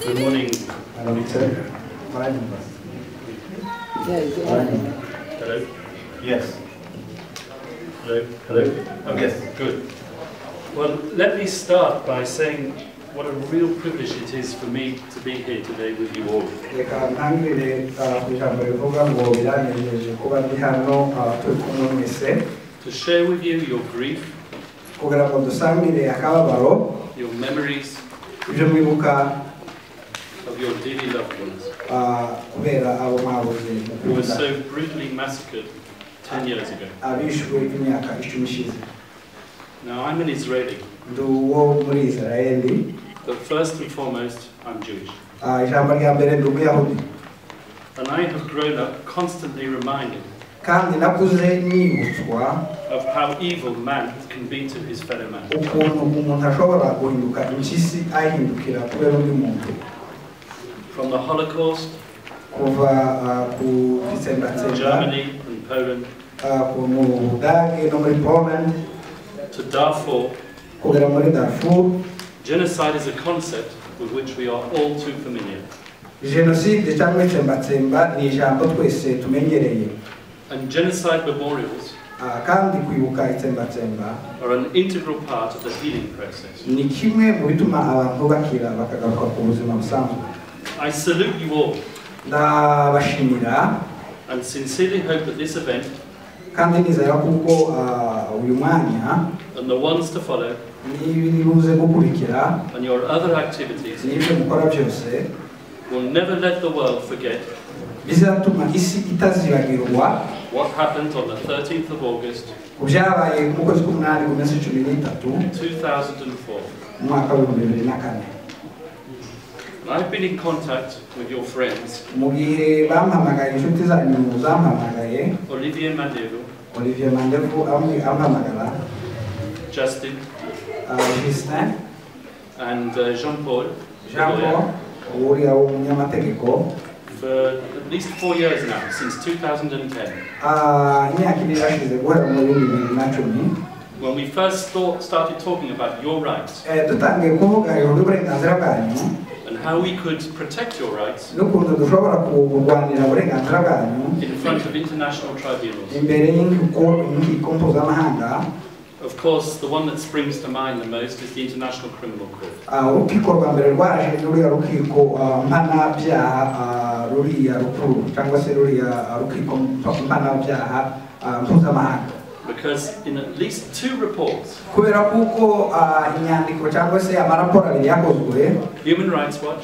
Good morning. Hello? Yes. Hello? Hello? Oh, yes. Good. Well, let me start by saying what a real privilege it is for me to be here today with you all. To share with you your grief, your memories of your dearly loved ones who were so brutally massacred 10 years ago. Now, I'm an Israeli, but first and foremost, I'm Jewish. And I have grown up constantly reminded of how evil man can be to his fellow man. From the Holocaust, Germany and Poland, to Darfur, genocide is a concept with which we are all too familiar. And genocide memorials are an integral part of the healing process. I salute you all and sincerely hope that this event and the ones to follow and your other activities will never let the world forget what happened on the 13th of August 2004. I've been in contact with your friends Olivier Mandevu, Justin, and Jean-Paul for at least 4 years now, since 2010. When we first started talking about your rights and how we could protect your rights in front of international tribunals. Of course, the one that springs to mind the most is the International Criminal Court. Because in at least 2 reports, Human Rights Watch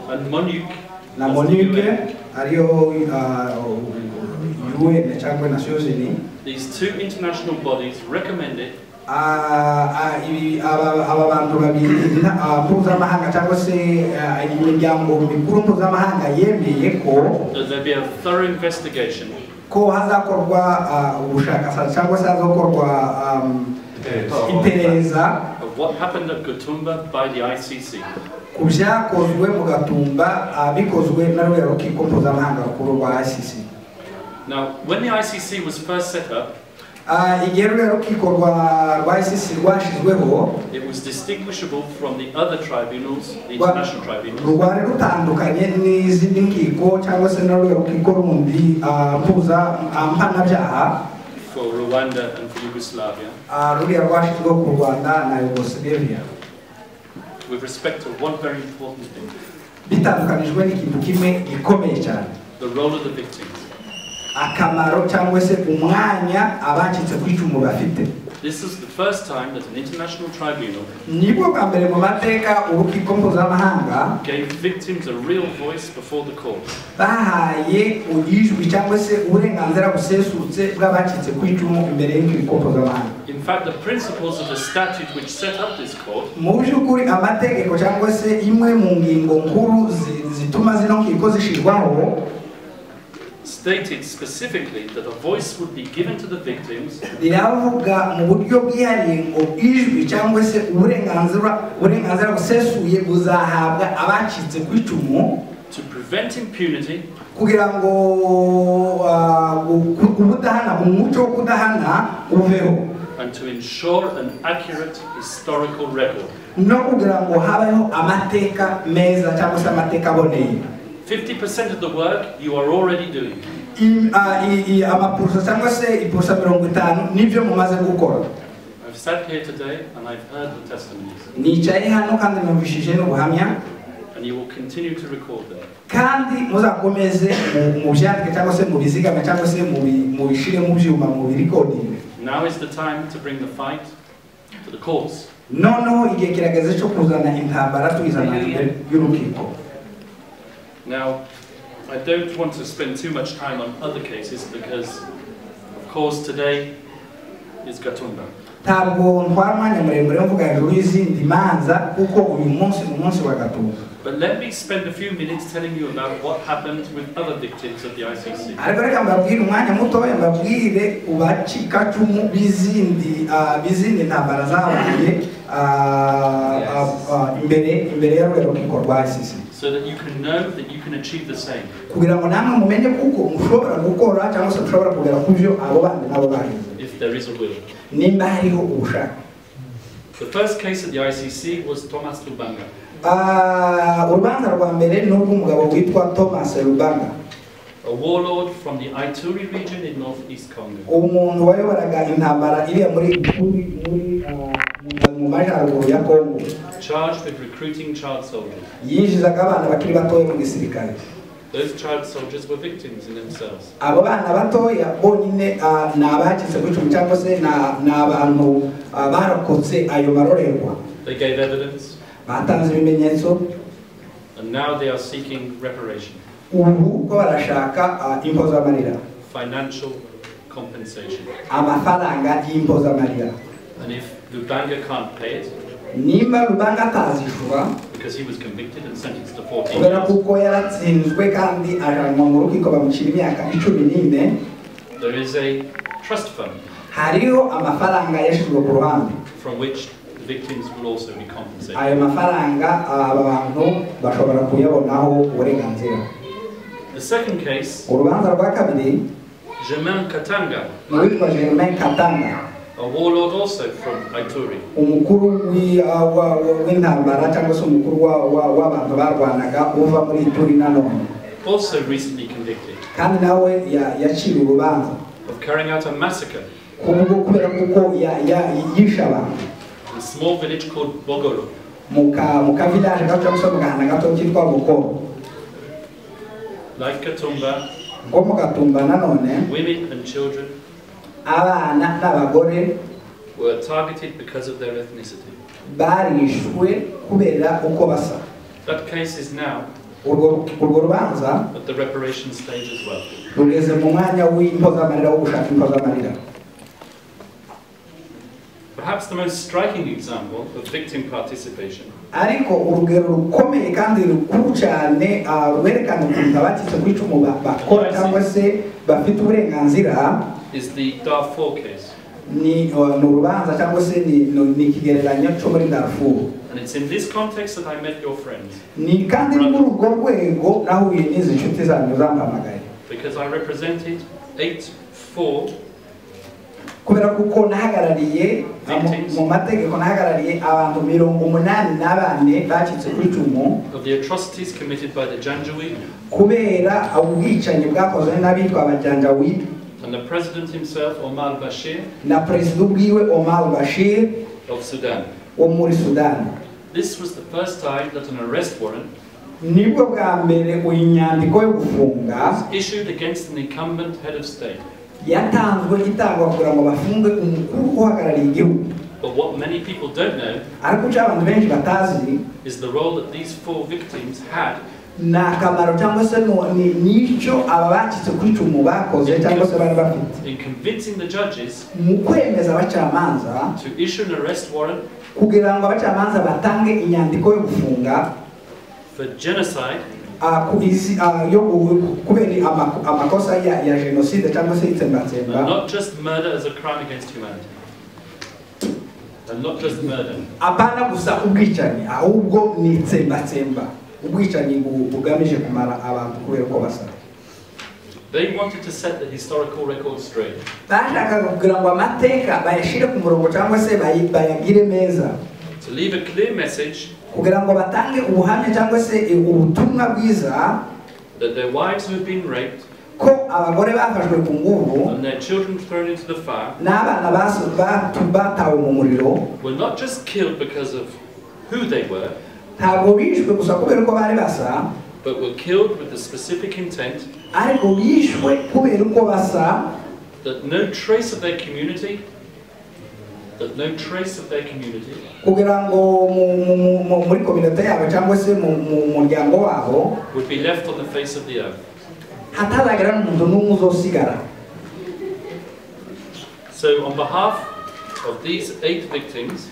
and MONUC, these 2 international bodies recommended that there be a thorough investigation of what happened at Gatumba by the ICC. Now, when the ICC was first set up, it was distinguishable from the other tribunals, the international tribunals, for Rwanda and for Yugoslavia, with respect to one very important thing: the role of the victims. This is the first time that an international tribunal gave victims a real voice before the court. In fact, the principles of the statute which set up this court stated specifically that a voice would be given to the victims to prevent impunity and to ensure an accurate historical record. No kugira ngo habeho amateka meza cyangwa se amateka aboneye. 50% of the work you are already doing. Amapurusa cyangwa se ipurusa 50 nivyo mumaze gukora. I've sat here today and I've heard the testimonies. Nicaye hano kandi numvishije n'ubuhamya. And you will continue to record them. Kandi muzakomeze mu byandike cyangwa se mu bizigama cyangwa se mu bishire mu byuma mu recording. Now is the time to bring the fight to the courts. No igihe kirageze cyo kuzana intambara tuyizana y'urukiko. Now, I don't want to spend too much time on other cases because, of course, today is Gatumba. Ntabwo ntwarmanya muremure mvuga hejuru y'izindi manza kuko uyu munsi umunsi wa Gatumba. But let me spend a few minutes telling you about what happened with other victims of the ICC. Ariko reka mbabwire umwanya mutoya mbabwire ubacikacumu bizindi ntambara zabaye imbere y'urukiko rwa ICC. So that you can know that you can achieve the same. Kugira ngo namwe mumenye kuko mushobora gukora cyangwa se mushobora kugera kubyo abo bandi nabo bahize. If there is a will. Nimba hariho ubushake. The first case at the ICC was Thomas Lubanga. Urubanza rwa mbere n'urw'umugabo witwa Thomas Lubanga. A warlord from the Ituri region in northeast Congo. Umuntu wayoboraga intambara iriya muri mu majyaruguru ya Congo. Charged with recruiting child soldiers. Yinjizaga abana bakiri batoya mu gisirikare. Those child soldiers were victims in themselves. Abo bana batoya bonyine n'abakize kwicumu cyangwa se n'abantu barokotse ayo marorerwa. They gave evidence. Batanze ibimenyetso. And now they are seeking reparation. Ubu ko barashaka impozamarira. Financial compensation. Amafaranga y'impozamarira. And if Lubanga can't pay it, nimba Lubanga atazishura because he was convicted and sentenced to 14 kubera years, kuko yaratsinzwe kandi ajanwa mu rukiko bamucira imyaka 14, there is a trust fund hariho amafaranga yashizwe ku ruhande from which the victims will also be compensated. Ayo mafaranga abantu bashobora kuyabonaho uburenganzira. The second case, urubanza rwa kabiri, Germain Katanga, witwa Germain Katanga, a warlord also from Ituri. Umukuru w'intambara cyangwa se umukuru w'abantu barwanaga uva muri Ituri nanone. Also recently convicted. Kandi nawe yaciwe urubanza. Of carrying out a massacre. Kubera kuko yishe abantu. In a small village called Bogoro. Muka village gato cyangwa se mugahana gato kitwa Bogoro. Like Gatumba, women and children were targeted because of their ethnicity. That case is now at the reparation stage as well. Perhaps the most striking example of victim participation is the Darfur case. And it's in this context that I met your friends. Because I represented 4 kubera kuko nahagarariye mu mategeko nahagarariye abantu 84 bacitse kuri cumu of the atrocities committed by the Janjaweed kubera ubwicanyi bwakozwe n'abitwa abajanjaweed and the president himself Omar al-Bashir na president bwiwe Omar al-Bashir of Sudan. wo muri Sudan. This was the first time that an arrest warrant nibwo bwa mbere inyandiko yo gufunga issued against an incumbent head of state. Yatanzwe gitangwa kugira ngo bafunge umukuru uhagarariye igihugu. But what many people don't know is the role that these 4 victims had in convincing the judges to issue an arrest warrant for genocide and not just murder as a crime against humanity. And not just murder. They wanted to set the historical record straight. To leave a clear message that their wives who had been raped and their children thrown into the fire were not just killed because of who they were, but were killed with the specific intent that no trace of their community would be left on the face of the earth. So on behalf of these 8 victims,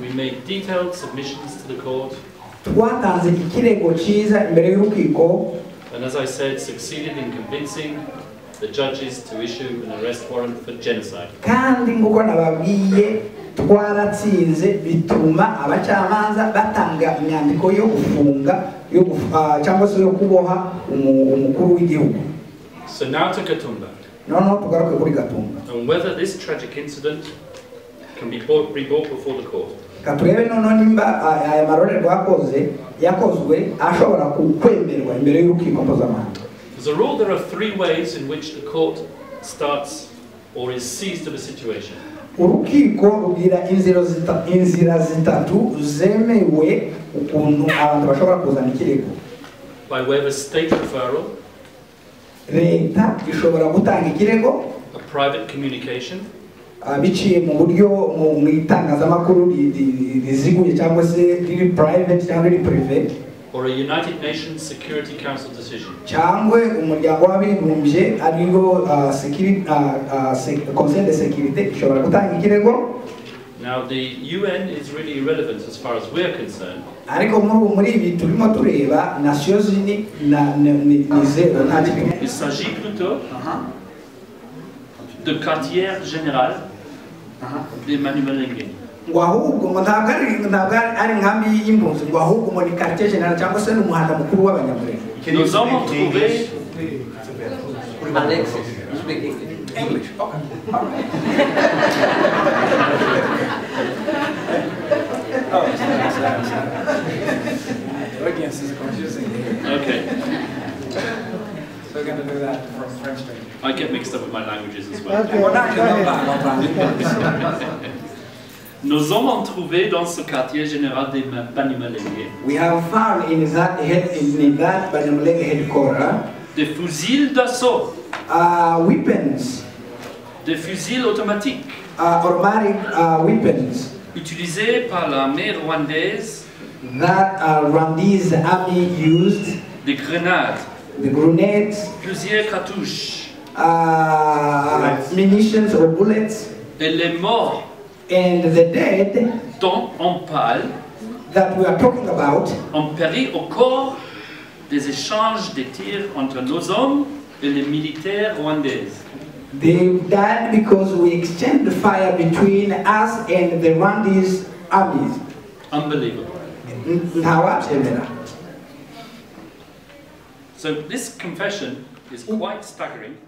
we made detailed submissions to the court, and as I said, succeeded in convincing the judges to issue an arrest warrant for genocide. So now to Gatumba, and whether this tragic incident can be brought before the court. As a rule, there are 3 ways in which the court starts or is seized of a situation. By way of a state referral, a private communication, or a United Nations Security Council decision. Now the UN is really irrelevant as far as we're concerned. Il s'agit plutôt de quartier général de Minembwe. Nous avons trouvé English. Audience is confusing. Okay. So we're going to do that for French training. I get mixed up with my languages as well. Okay. Nous avons trouvé dans ce quartier général de Minembwe we have found in that Minembwe headquarters des fusils d'assaut, weapons, des fusils automatiques, automatic weapons utilisés par l'armée rwandaise, that Rwandese army used, des grenades, the grenades, plusieurs cartouches, munitions or bullets, et les morts and the dead dont on parle that we are talking about ont péri au cours des échanges de tirs entre nos hommes et les militaires rwandais. They died because we exchanged fire between us and the Rwandese armies. Unbelievable. So this confession is quite staggering.